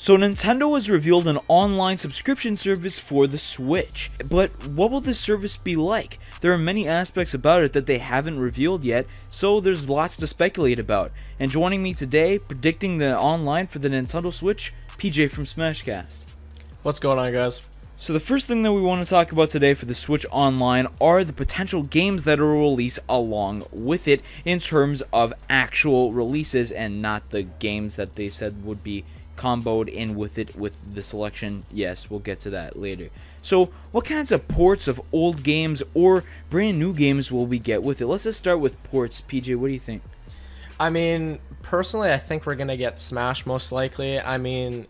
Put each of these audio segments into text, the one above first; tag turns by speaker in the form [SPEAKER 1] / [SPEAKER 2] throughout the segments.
[SPEAKER 1] So Nintendo has revealed an online subscription service for the Switch, but what will this service be like? There are many aspects about it that they haven't revealed yet, so there's lots to speculate about. And joining me today, predicting the online for the Nintendo Switch, PJ from SmashCast.
[SPEAKER 2] What's going on, guys?
[SPEAKER 1] So the first thing that we want to talk about today for the Switch Online are the potential games that will release along with it in terms of actual releases and not the games that they said would be comboed in with it with the selection. Yes, we'll get to that later. So what kinds of ports of old games or brand new games will we get with it? Let's just start with ports. PJ, what do you think?
[SPEAKER 2] I mean, personally, I think we're going to get Smash most likely. I mean,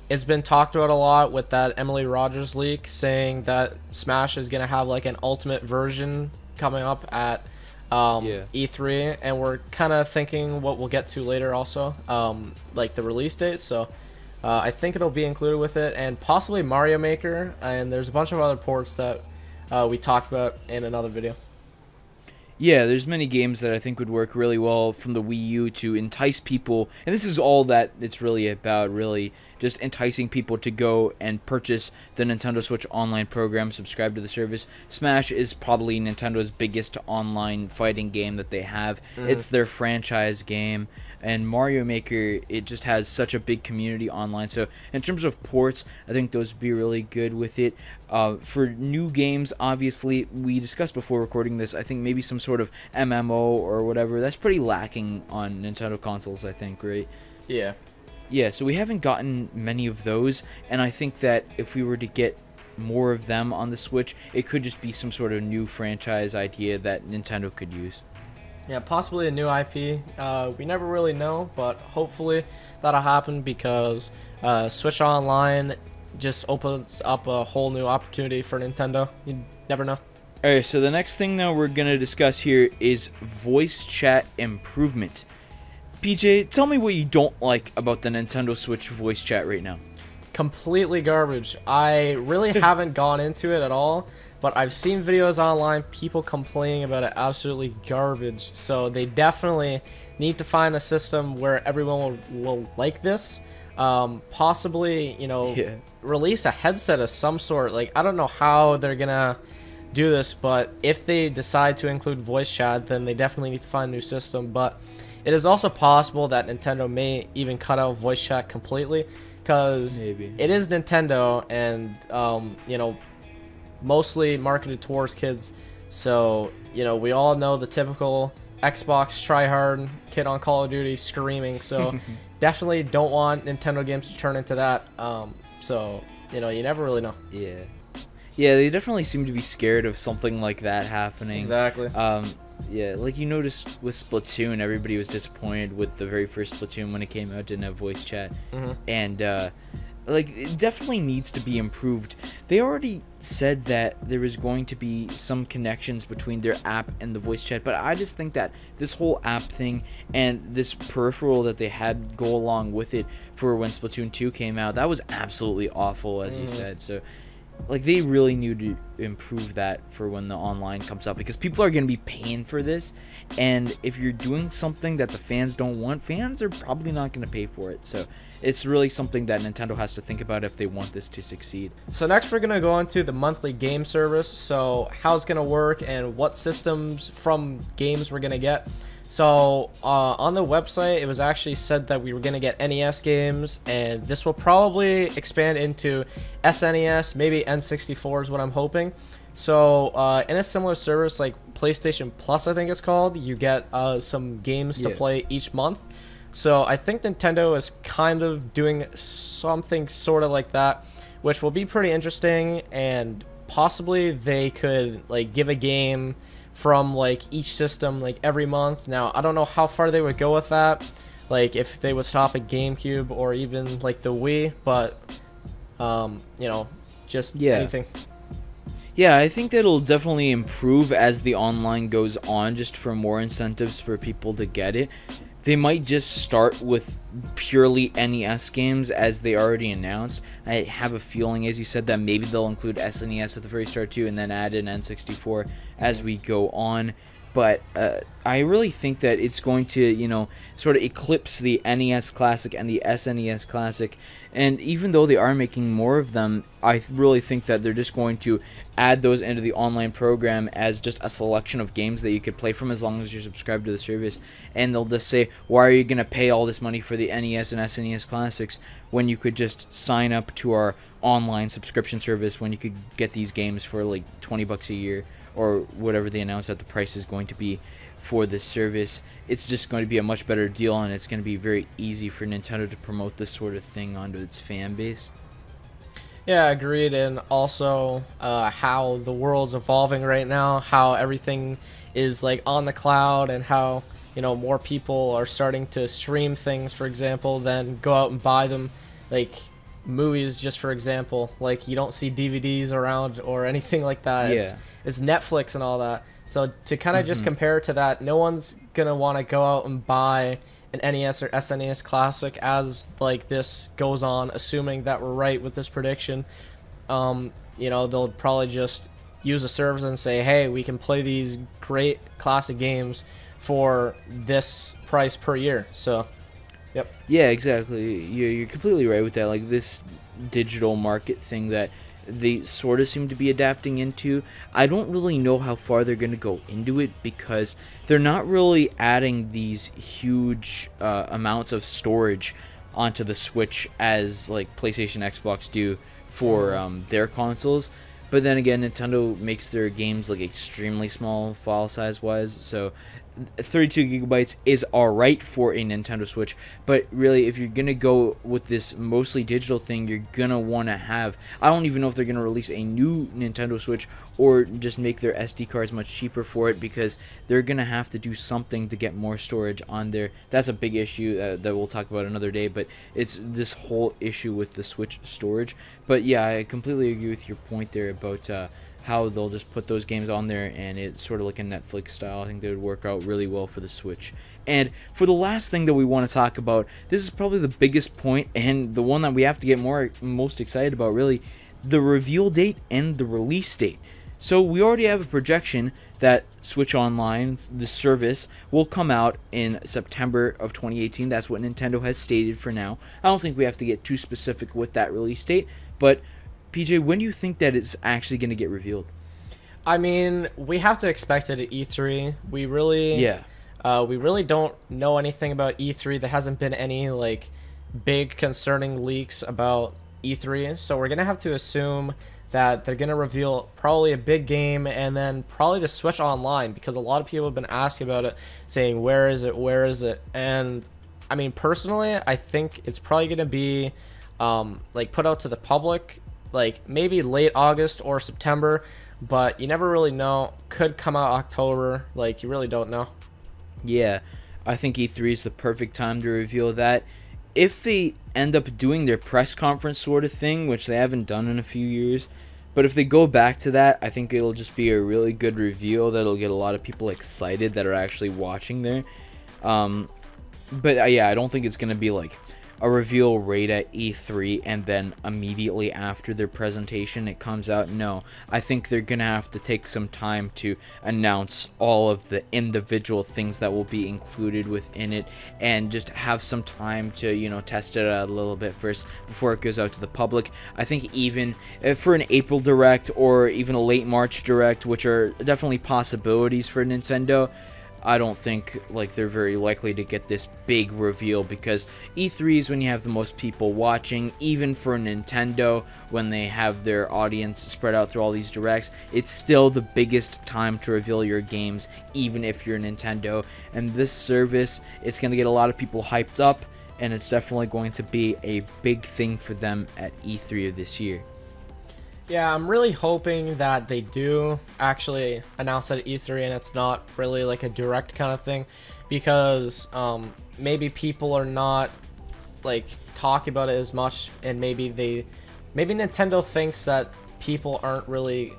[SPEAKER 2] it's been talked about a lot with that Emily Rogers leak saying that Smash is going to have like an ultimate version coming up at E3, and we're kind of thinking what we'll get to later also, like the release date. So I think it'll be included with it, and possibly Mario Maker, and there's a bunch of other ports that we talked about in another video.
[SPEAKER 1] Yeah, there's many games that I think would work really well from the Wii U to entice people, and this is all that it's really about, really, just enticing people to go and purchase the Nintendo Switch Online program, subscribe to the service. Smash is probably Nintendo's biggest online fighting game that they have. It's their franchise game, and Mario Maker, it just has such a big community online, so in terms of ports, I think those would be really good with it. For new games, obviously, we discussed before recording this, I think maybe some sort of MMO or whatever. That's pretty lacking on Nintendo consoles, I think, right?
[SPEAKER 2] Yeah.
[SPEAKER 1] Yeah, so we haven't gotten many of those, and I think that if we were to get more of them on the Switch, it could just be some sort of new franchise idea that Nintendo could use.
[SPEAKER 2] Yeah, possibly a new IP. We never really know, but hopefully that'll happen because Switch Online just opens up a whole new opportunity for Nintendo. You never know.
[SPEAKER 1] Alright, so the next thing that we're going to discuss here is voice chat improvement. PJ, tell me what you don't like about the Nintendo Switch voice chat right now.
[SPEAKER 2] Completely garbage. I really haven't gone into it at all, but I've seen videos online, people complaining about it, absolutely garbage. So they definitely need to find a system where everyone will like this. Possibly, you know, release a headset of some sort. Like, I don't know how they're gonna do this, but if they decide to include voice chat, then they definitely need to find a new system. But it is also possible that Nintendo may even cut out voice chat completely, because it is Nintendo, and you know, mostly marketed towards kids. So, you know, we all know the typical Xbox tryhard kid on Call of Duty screaming. So definitely don't want Nintendo games to turn into that. So, you know, you never really know.
[SPEAKER 1] Yeah, they definitely seem to be scared of something like that happening.
[SPEAKER 2] Exactly.
[SPEAKER 1] Yeah, like you noticed with Splatoon, everybody was disappointed with the very first Splatoon when it came out, didn't have voice chat. And like, it definitely needs to be improved. They already said that there was going to be some connections between their app and the voice chat, but I just think that this whole app thing and this peripheral that they had go along with it for when Splatoon 2 came out, that was absolutely awful, as you said. So, like, they really need to improve that for when the online comes out, because people are going to be paying for this, and if you're doing something that the fans don't want, fans are probably not going to pay for it. So it's really something that Nintendo has to think about if they want this to succeed.
[SPEAKER 2] So next we're going to go into the monthly game service, so how it's going to work and what systems from games we're going to get. So on the website, it was actually said that we were going to get NES games, and this will probably expand into SNES, maybe N64 is what I'm hoping. So in a similar service like PlayStation Plus, I think it's called, you get some games to play each month. So I think Nintendo is kind of doing something sort of like that, which will be pretty interesting, and possibly they could like give a game from like each system like every month. Now I don't know how far they would go with that, like if they would stop at GameCube or even like the Wii, but you know, just anything.
[SPEAKER 1] Yeah, I think that'll definitely improve as the online goes on, just for more incentives for people to get it. They might just start with purely NES games, as they already announced. I have a feeling, as you said, that maybe they'll include SNES at the very start too, and then add an N64 as we go on. but I really think that it's going to, sort of eclipse the NES Classic and the SNES Classic. And even though they are making more of them, I really think that they're just going to add those into the online program as just a selection of games that you could play from as long as you're subscribed to the service. And they'll just say, why are you going to pay all this money for the NES and SNES Classics when you could just sign up to our online subscription service, when you could get these games for like $20 a year or whatever they announce that the price is going to be for this service. It's just going to be a much better deal, and it's going to be very easy for Nintendo to promote this sort of thing onto its fan base.
[SPEAKER 2] Yeah, agreed. And also how the world's evolving right now, how everything is like on the cloud, and how, more people are starting to stream things, for example, than go out and buy them. Like movies, just for example, like you don't see DVDs around or anything like that.
[SPEAKER 1] Yeah.
[SPEAKER 2] It's Netflix and all that. So to kind of just compare to that, no one's gonna want to go out and buy an NES or SNES Classic as like this goes on, assuming that we're right with this prediction. They'll probably just use a service and say, hey, we can play these great classic games for this price per year. So yep.
[SPEAKER 1] Yeah, exactly. You're completely right with that. Like this digital market thing that they sort of seem to be adapting into. I don't really know how far they're going to go into it, because they're not really adding these huge amounts of storage onto the Switch as like PlayStation, Xbox do for their consoles. But then again, Nintendo makes their games like extremely small file size wise, so 32 gigabytes is alright for a Nintendo Switch. But really, if you're gonna go with this mostly digital thing, you're gonna want to have, I don't even know if they're gonna release a new Nintendo Switch or just make their SD cards much cheaper for it, because they're gonna have to do something to get more storage on there. That's a big issue that we'll talk about another day, but it's this whole issue with the Switch storage. But yeah, I completely agree with your point there about how they'll just put those games on there, and it's sort of like a Netflix style. I think they would work out really well for the Switch. And for the last thing that we want to talk about, this is probably the biggest point and the one that we have to get most excited about, really, the reveal date and the release date. So we already have a projection that Switch Online, the service, will come out in September of 2018. That's what Nintendo has stated for now. I don't think we have to get too specific with that release date, but PJ, when do you think that it's actually going to get revealed?
[SPEAKER 2] I mean, we have to expect it at E3. We really don't know anything about E3. There hasn't been any like big concerning leaks about E3, so we're gonna have to assume that they're gonna reveal probably a big game, and then probably the Switch Online, because a lot of people have been asking about it, saying where is it? And I mean, personally, I think it's probably gonna be like put out to the public, like maybe late August or September, but you never really know. Could come out October. Like, you really don't know.
[SPEAKER 1] Yeah, I think E3 is the perfect time to reveal that. If they end up doing their press conference sort of thing, which they haven't done in a few years, but if they go back to that, I think it'll just be a really good reveal that'll get a lot of people excited that are actually watching there. But yeah, I don't think it's going to be like a reveal right at E3 and then immediately after their presentation it comes out. No, I think they're gonna have to take some time to announce all of the individual things that will be included within it, and just have some time to, you know, test it out a little bit first before it goes out to the public. I think even for an April Direct or even a late March Direct, which are definitely possibilities for Nintendo, I don't think like they're very likely to get this big reveal, because E3 is when you have the most people watching. Even for Nintendo, when they have their audience spread out through all these directs, it's still the biggest time to reveal your games, even if you're Nintendo. And this service, it's going to get a lot of people hyped up, and it's definitely going to be a big thing for them at E3 of this year.
[SPEAKER 2] Yeah, I'm really hoping that they do actually announce it at E3 and it's not really like a direct kind of thing, because maybe people are not like talking about it as much, and maybe Nintendo thinks that people aren't really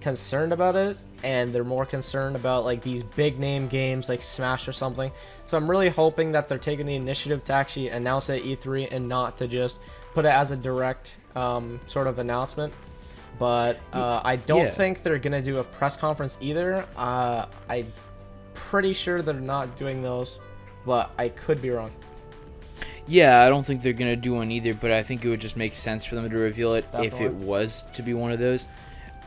[SPEAKER 2] concerned about it, and they're more concerned about like these big name games like Smash or something. So I'm really hoping that they're taking the initiative to actually announce it at E3 and not to just put it as a direct sort of announcement. But I don't think they're gonna do a press conference either. I pretty sure they're not doing those, but I could be wrong.
[SPEAKER 1] Yeah, I don't think they're gonna do one either, but I think it would just make sense for them to reveal it
[SPEAKER 2] Definitely.
[SPEAKER 1] if it was to be one of those.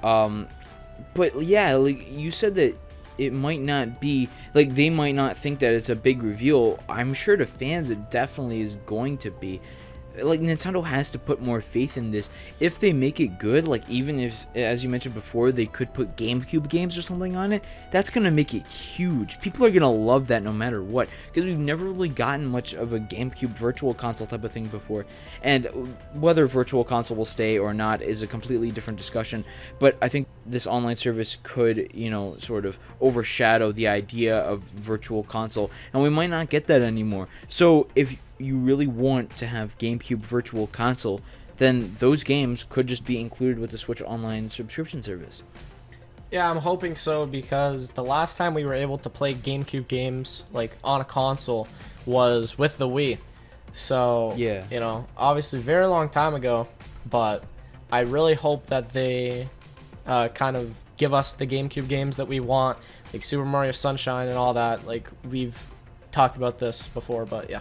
[SPEAKER 1] But yeah, like you said that it might not be, like they might not think that it's a big reveal. I'm sure to fans it definitely is going to be. Like Nintendo has to put more faith in this. If they make it good, like even if, as you mentioned before, they could put GameCube games or something on it, that's gonna make it huge. People are gonna love that no matter what, because we've never really gotten much of a GameCube Virtual Console type of thing before. And whether Virtual Console will stay or not is a completely different discussion. But I think this online service could, you know, sort of overshadow the idea of Virtual Console, and we might not get that anymore. So if you really want to have GameCube Virtual Console, then those games could just be included with the Switch Online subscription service.
[SPEAKER 2] Yeah, I'm hoping so, because the last time we were able to play GameCube games like on a console was with the Wii. So,
[SPEAKER 1] yeah,
[SPEAKER 2] you know, obviously very long time ago, but I really hope that they kind of give us the GameCube games that we want, like Super Mario Sunshine and all that. Like, we've talked about this before, but yeah.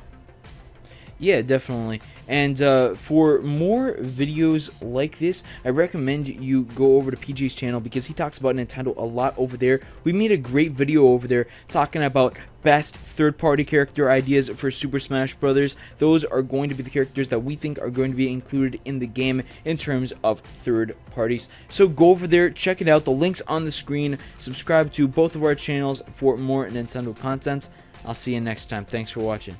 [SPEAKER 1] Yeah, definitely. And for more videos like this, I recommend you go over to PJ's channel, because he talks about Nintendo a lot over there. We made a great video over there talking about best third-party character ideas for Super Smash Bros. Those are going to be the characters that we think are going to be included in the game in terms of third parties. So go over there, check it out. The link's on the screen. Subscribe to both of our channels for more Nintendo content. I'll see you next time. Thanks for watching.